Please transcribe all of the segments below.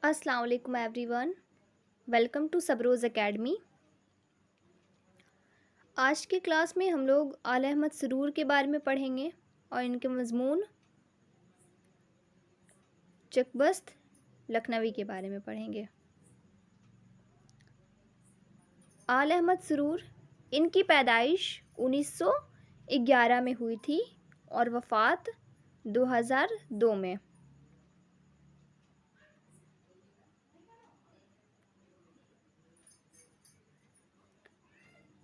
السلام علیکم everyone, welcome to سبروز اکیڈمی۔ آج کی کلاس میں ہم لوگ آل احمد سرور کے بارے میں پڑھیں گے اور ان کے مضمون چک بست لکھنوی کے بارے میں پڑھیں گے۔ آل احمد سرور، ان کی پیدائش 1911 میں ہوئی تھی اور وفات 2002 میں۔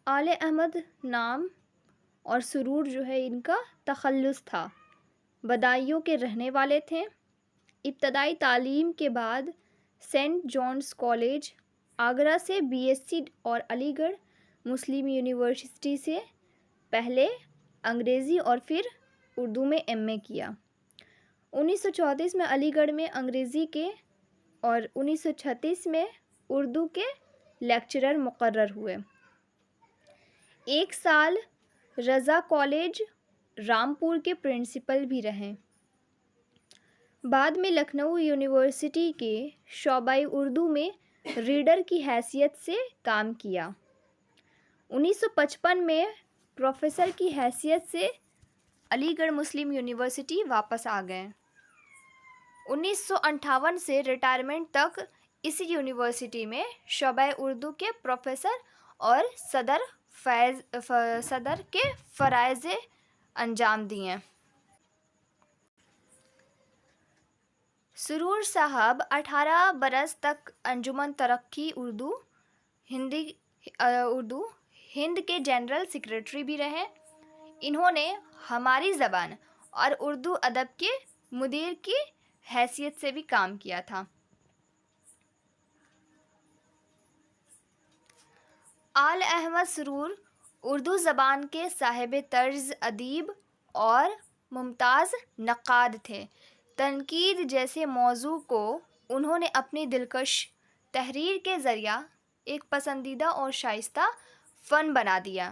آل احمد نام اور سرور جو ہے ان کا تخلص تھا۔ بدایوں کے رہنے والے تھے۔ ابتدائی تعلیم کے بعد سینٹ جونز کالج آگرہ سے BSc اور علی گڑھ مسلم یونیورسٹی سے پہلے انگریزی اور پھر اردو میں MA کیا۔ 1934 میں علی گڑھ میں انگریزی کے اور 1936 میں اردو کے لیکچرر مقرر ہوئے۔ ایک سال رضا کالج رامپور کے پرنسپل بھی رہے۔ بعد میں لکھنؤ یونیورسٹی کے شعبہ اردو میں ریڈر کی حیثیت سے کام کیا۔ 1955 میں پروفیسر کی حیثیت سے علی گڑھ مسلم یونیورسٹی واپس آ گئے۔ 1958 سے ریٹائرمنٹ تک اسی یونیورسٹی میں شعبہ اردو کے پروفیسر اور صدر کے فرائض انجام دیے۔ سرور صاحب 18 برس تک انجمن ترقی اردو ہند کے جنرل سیکرٹری بھی رہے۔ انہوں نے ہماری زبان اور اردو ادب کے مدیر کی حیثیت سے بھی کام کیا تھا۔ آل احمد سرور اردو زبان کے صاحب طرز ادیب اور ممتاز نقاد تھے۔ تنقید جیسے موضوع کو انہوں نے اپنی دلکش تحریر کے ذریعہ ایک پسندیدہ اور شائستہ فن بنا دیا۔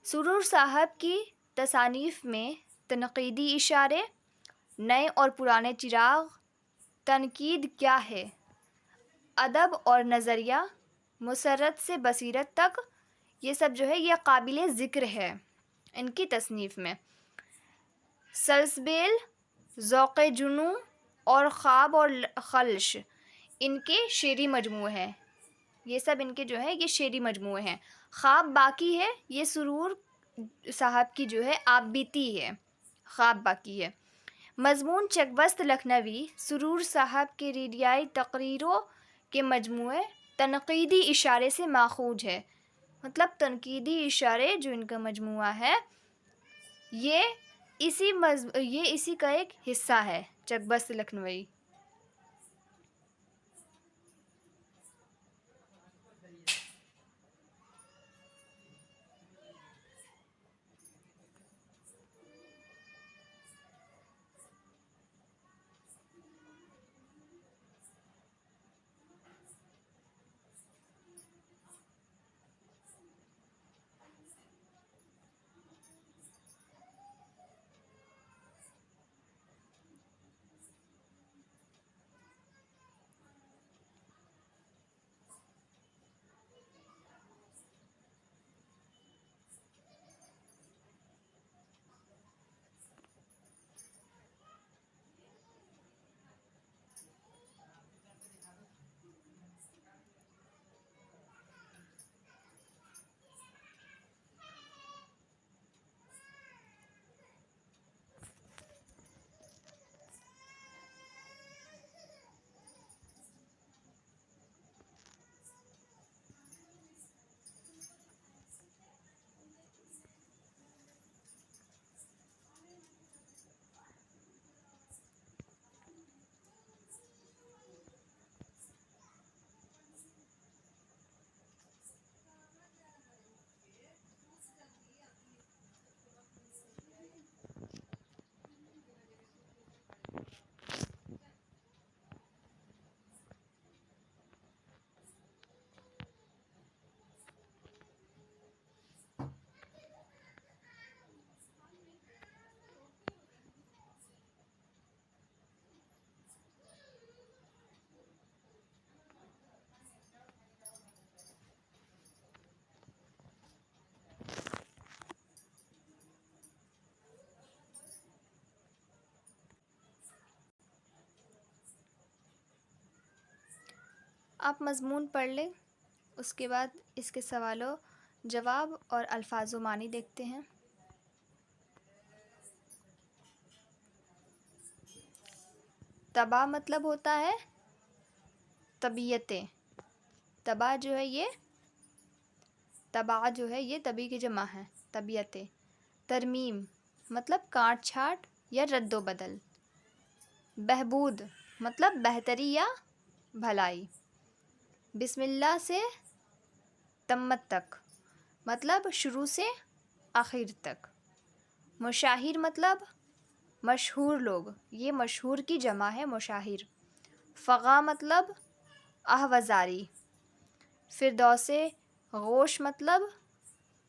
سرور صاحب کی تصانیف میں تنقیدی اشارے، نئے اور پرانے چراغ، تنقید کیا ہے، ادب اور نظریہ، مسرت سے بصیرت تک، یہ سب جو ہے یہ قابل ذکر ہے ان کی تصنیف میں۔ سلسبیل، ذوق جنوں اور خواب اور خلش ان کے شعری مجموعے ہیں۔ یہ سب ان کے جو ہے یہ شعری مجموعے ہیں۔ خواب باقی ہے، یہ سرور صاحب کی جو ہے آپ بیتی ہے، خواب باقی ہے۔ مضمون چک بست لکھنوی سرور صاحب کے ریڈیائی تقریروں کے مجموعے تنقیدی اشارے سے ماخوذ ہے۔ مطلب تنقیدی اشارے جو ان کا مجموعہ ہے یہ اسی کا ایک حصہ ہے، چک بست لکھنوی۔ آپ مضمون پڑھ لیں، اس کے بعد اس کے سوالوں جواب اور الفاظ و معنی دیکھتے ہیں۔ طبع مطلب ہوتا ہے طبیعتیں۔ طبع جو ہے یہ طبی کی جمع ہے، طبیعتیں۔ ترمیم مطلب کاٹ چھانٹ یا رد و بدل۔ بہبود مطلب بہتری یا بھلائی۔ بسم اللہ سے تمت تک مطلب شروع سے آخر تک۔ مشاہیر مطلب مشہور لوگ، یہ مشہور کی جمع ہے مشاہیر۔ فغاں مطلب آہوازاری۔ فردوس غوش مطلب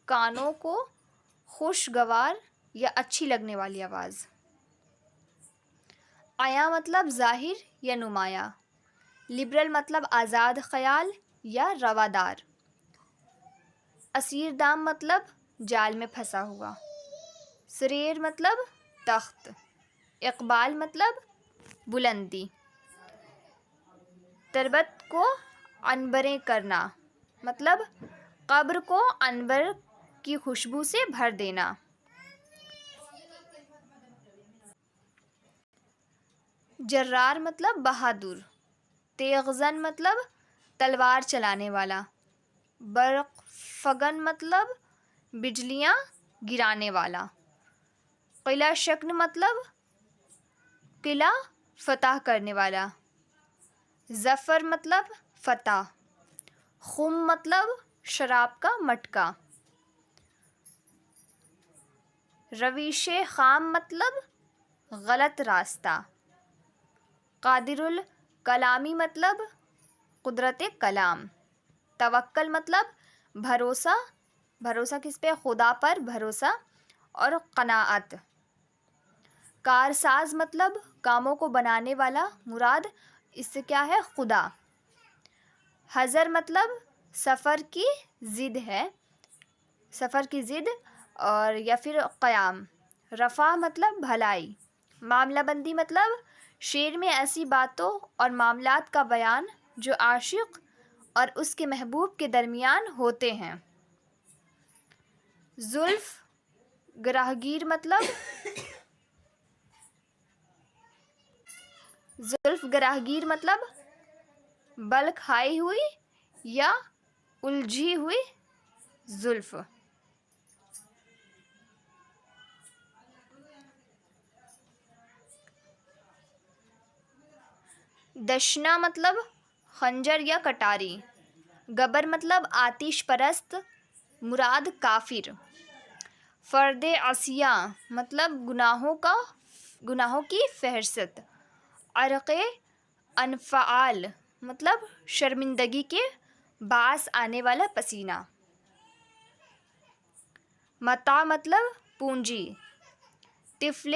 کانوں کو خوشگوار یا اچھی لگنے والی آواز۔ عیاں مطلب ظاہر یا نمایاں۔ لبرل مطلب آزاد خیال یا روادار۔ اسیر دام مطلب جال میں پھنسا ہوا۔ سریر مطلب تخت۔ اقبال مطلب بلندی۔ تربت کو عنبریں کرنا مطلب قبر کو عنبر کی خوشبو سے بھر دینا۔ جرار مطلب بہادر۔ تیغ زن مطلب تلوار چلانے والا۔ برق فگن مطلب بجلیاں گرانے والا۔ قلعہ شکن مطلب قلعہ فتح کرنے والا۔ ظفر مطلب فتح۔ خم مطلب شراب کا مٹکا۔ رویش خام مطلب غلط راستہ۔ قادر الکلامی مطلب قدرت کلام۔ توکل مطلب بھروسہ کس پہ؟ خدا پر بھروسہ اور قناعت۔ کارساز مطلب کاموں کو بنانے والا، مراد اس سے کیا ہے؟ خدا۔ حضر مطلب سفر کی ضد ہے، سفر کی ضد اور یا پھر قیام۔ رفع مطلب بھلائی۔ معاملہ بندی مطلب شعر میں ایسی باتوں اور معاملات کا بیان جو عاشق اور اس کے محبوب کے درمیان ہوتے ہیں۔ زلف گرہگیر مطلب بل کھائی ہوئی یا الجھی ہوئی زلف۔ دشنا مطلب خنجر یا کٹاری۔ گبر مطلب آتش پرست، مراد کافر۔ فرد عصیاں مطلب گناہوں کی فہرست۔ عرق انفعال مطلب شرمندگی کے باعث آنے والا پسینہ۔ متاع مطلب پونجی۔ طفل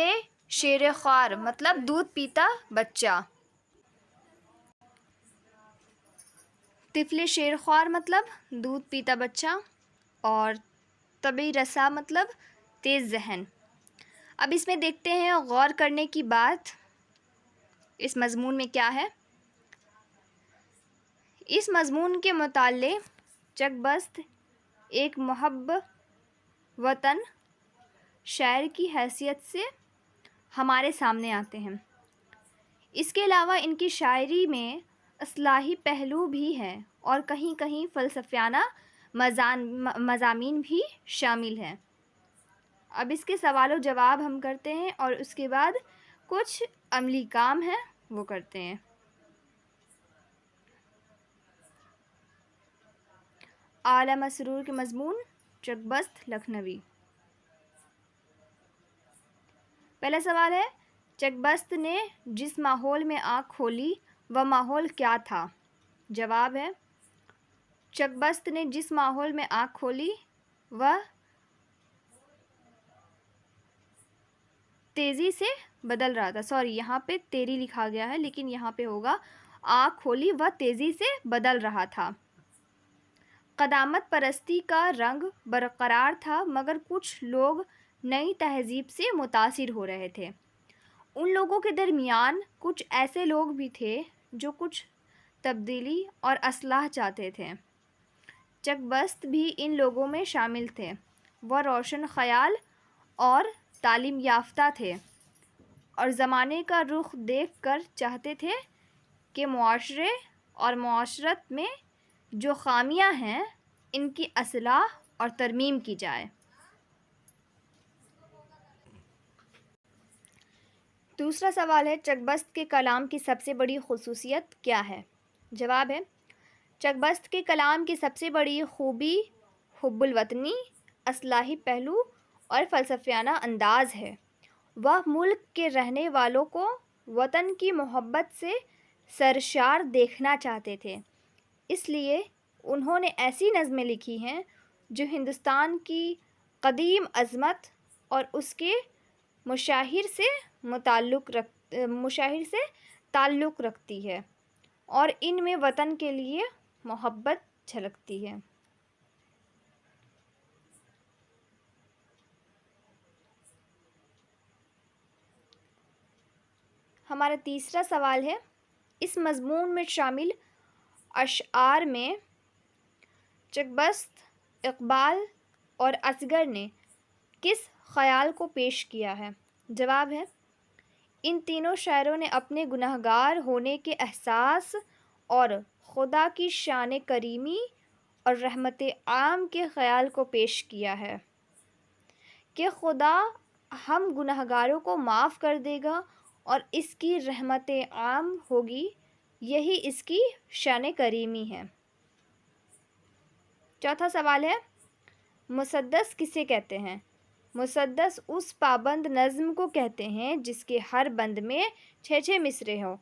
شیر خوار مطلب دودھ پیتا بچہ۔ طفل شیر خوار مطلب دودھ پیتا بچہ اور طبع رسا مطلب تیز ذہن۔ اب اس میں دیکھتے ہیں غور کرنے کی بات، اس مضمون میں کیا ہے۔ اس مضمون کے متعلق چک بست ایک محب وطن شاعر کی حیثیت سے ہمارے سامنے آتے ہیں۔ اس کے علاوہ ان کی شاعری میں اصلاحی پہلو بھی ہیں اور کہیں کہیں فلسفیانہ مضامین بھی شامل ہیں۔ اب اس کے سوال و جواب ہم کرتے ہیں اور اس کے بعد کچھ عملی کام ہیں وہ کرتے ہیں۔ اعلیٰ مسرور کے مضمون چک بست لکھنوی۔ پہلا سوال ہے، چک بست نے جس ماحول میں آنکھ کھولی وہ ماحول کیا تھا؟ جواب ہے، چک بست نے جس ماحول میں آنکھ کھولی وہ تیزی سے بدل رہا تھا، یہاں پہ تیری لکھا گیا ہے لیکن یہاں پہ ہوگا آنکھ کھولی وہ تیزی سے بدل رہا تھا۔ قدامت پرستی کا رنگ برقرار تھا مگر کچھ لوگ نئی تہذیب سے متاثر ہو رہے تھے۔ ان لوگوں کے درمیان کچھ ایسے لوگ بھی تھے جو کچھ تبدیلی اور اصلاح چاہتے تھے۔ چک بست بھی ان لوگوں میں شامل تھے۔ وہ روشن خیال اور تعلیم یافتہ تھے اور زمانے کا رخ دیکھ کر چاہتے تھے کہ معاشرے اور معاشرت میں جو خامیاں ہیں ان کی اصلاح اور ترمیم کی جائے۔ دوسرا سوال ہے، چک بست کے کلام کی سب سے بڑی خصوصیت کیا ہے؟ جواب ہے، چک بست کے کلام کی سب سے بڑی خوبی حب الوطنی، اصلاحی پہلو اور فلسفیانہ انداز ہے۔ وہ ملک کے رہنے والوں کو وطن کی محبت سے سرشار دیکھنا چاہتے تھے، اس لیے انہوں نے ایسی نظمیں لکھی ہیں جو ہندوستان کی قدیم عظمت اور اس کے مشاہیر سے تعلق رکھتی ہے اور ان میں وطن کے لیے محبت جھلکتی ہے۔ ہمارا تیسرا سوال ہے، اس مضمون میں شامل اشعار میں چک بست، اقبال اور اصغر نے کس خیال کو پیش کیا ہے؟ جواب ہے، ان تینوں شاعروں نے اپنے گنہگار ہونے کے احساس اور خدا کی شان کریمی اور رحمت عام کے خیال کو پیش کیا ہے کہ خدا ہم گنہگاروں کو معاف کر دے گا اور اس کی رحمت عام ہوگی، یہی اس کی شان کریمی ہے۔ چوتھا سوال ہے، مسدس کسے کہتے ہیں؟ مسدس اس پابند نظم کو کہتے ہیں جس کے ہر بند میں 6 مصرعے ہوں۔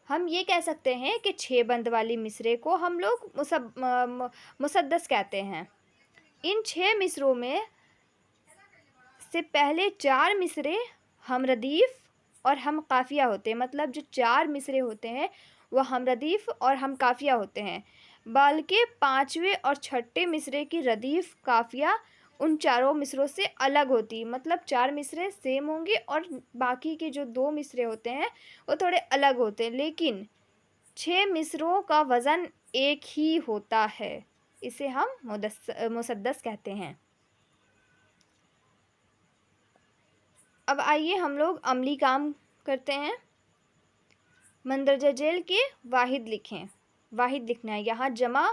ہم یہ کہہ سکتے ہیں کہ 6 بند والی مصرعے کو ہم لوگ مسدس کہتے ہیں۔ ان 6 مصرعوں میں سے پہلے 4 مصرعے ہم ردیف اور ہم قافیہ ہوتے ہیں، مطلب جو 4 مصرعے ہوتے ہیں وہ ہم ردیف اور ہم قافیہ ہوتے ہیں، بلکہ 5ویں اور 6ٹھے مصرعے کی ردیف قافیہ ان چاروں مصرعوں سے الگ ہوتی، مطلب 4 مصرعے سیم ہوں گے اور باقی کے جو 2 مصرعے ہوتے ہیں وہ تھوڑے الگ ہوتے ہیں، لیکن 6 مصرعوں کا وزن ایک ہی ہوتا ہے، اسے ہم مسدس کہتے ہیں۔ اب آئیے ہم لوگ عملی کام کرتے ہیں۔ مندرجہ ذیل کے واحد لکھیں۔ واحد لکھنا ہے، یہاں جمع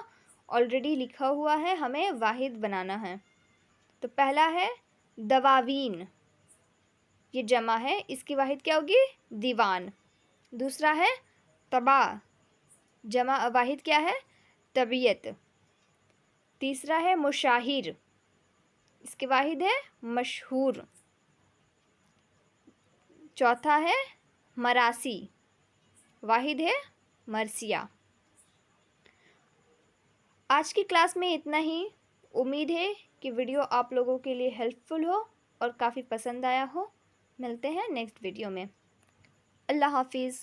آلریڈی لکھا ہوا ہے، ہمیں واحد بنانا ہے۔ تو پہلا ہے دواوین، یہ جمع ہے، اس کی واحد کیا ہوگی؟ دیوان۔ دوسرا ہے طبع، جمع واحد کیا ہے؟ طبیعت۔ تیسرا ہے مشاہیر، اس کی واحد ہے مشہور۔ چوتھا ہے مراسی، واحد ہے مرثیہ۔ آج کی کلاس میں اتنا ہی۔ امید ہے کہ ویڈیو آپ لوگوں کے لیے ہیلپ فل ہو اور کافی پسند آیا ہو۔ ملتے ہیں نیکسٹ ویڈیو میں۔ اللہ حافظ۔